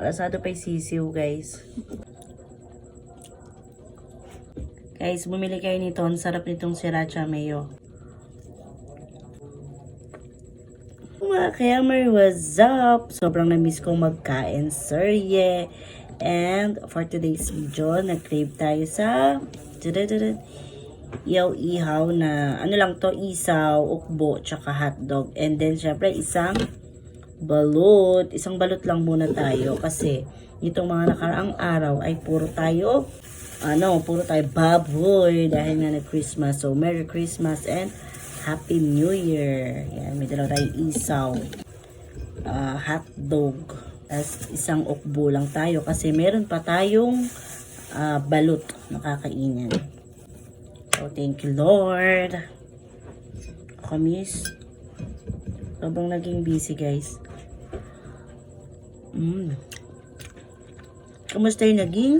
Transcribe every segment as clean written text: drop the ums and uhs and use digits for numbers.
Asado pa yung sisiw, guys. Guys, bumili kayo nito. Ang sarap nitong sriracha mayo. Mga kayamer, what's up? Sobrang na-miss kong magkain, sir. Yeah. And for today's video, nag-crave tayo sa ihaw na ano lang to, isaw, ukbo, tsaka hotdog. And then, syempre, isang balut. Isang balut lang muna tayo kasi itong mga nakaraang araw ay puro tayo baboy dahil nga nag-Christmas. So, Merry Christmas and Happy New Year. Yan, may dalawa tayo isaw, hotdog, as isang ukbo lang tayo kasi meron pa tayong balut na kakainin. So, thank you Lord. Kamis. Sobrang naging busy, guys. Kamusta yung naging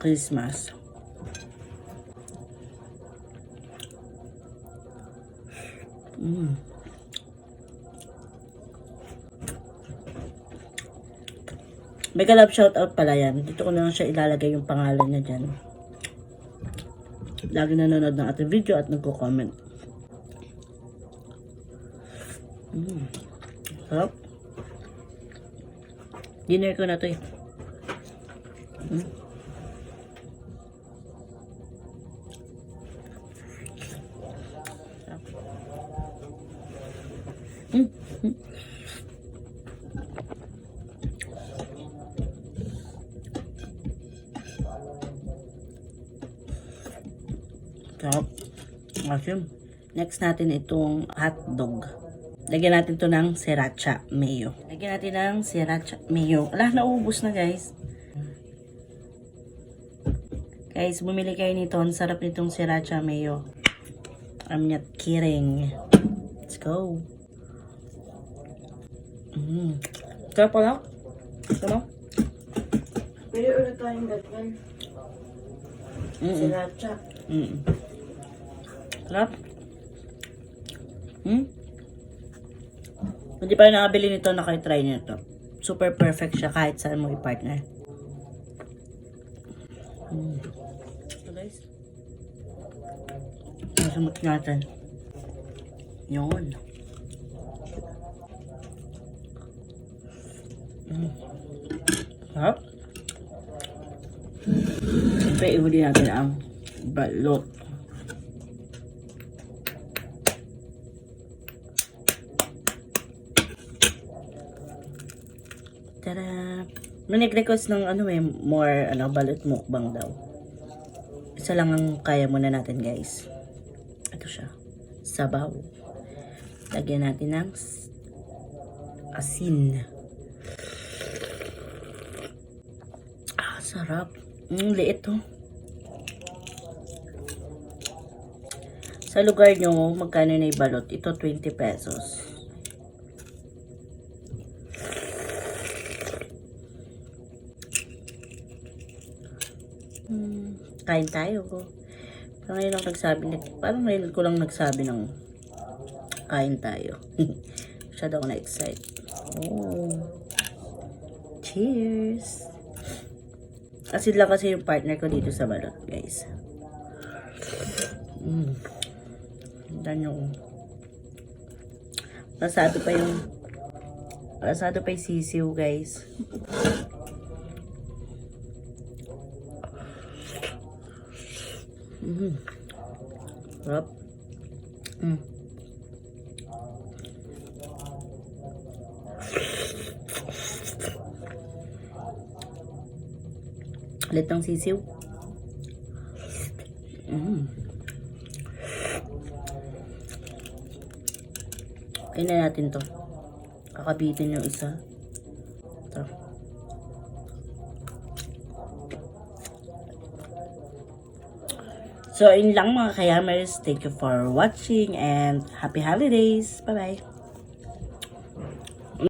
Christmas? Mega love shoutout pala yan. Dito ko na lang siya ilalagay yung pangalan niya dyan. Lagi nanonood ng ating video at nagko-comment. Sarap. Dinner ko na to eh. Sarap. Awesome. Next natin itong hotdog. Lagyan natin to ng sriracha mayo. Lagyan natin ng sriracha mayo. Ala, naubos na, guys. Guys, bumili kayo nito. Ang sarap nitong sriracha mayo. I'm not kidding. Let's go. Sarap pala. Sarap. Pwede ulit tayong gatwan. Sriracha. Sarap. Hindi pa rin nakabili nito, nakatry nito. Super perfect siya kahit saan mo i-partner. So guys, masamot natin. Yun. Sarap. Siyempre, ihuli natin ang balot. Tada! May nag-request ng more balot mukbang daw. Isa lang ang kaya muna natin, guys. Ito siya. Sabaw. Lagyan natin ng asin. Sarap. Liit to. Sa lugar nyo, magkano na yung balot? Ito 20 pesos. Kain tayo. Parang ngayon ko lang nagsabi ng kain tayo. Masyado ako na-excite. Cheers! Asin lang kasi yung partner ko dito sa balot, guys. Lasado pa yung sisiw, guys. Sarap. Ulit ng sisiw. Kain na natin to. Kakabitin yung isa. Ito. So, yun lang mga kayamers. Thank you for watching and happy holidays. Bye-bye.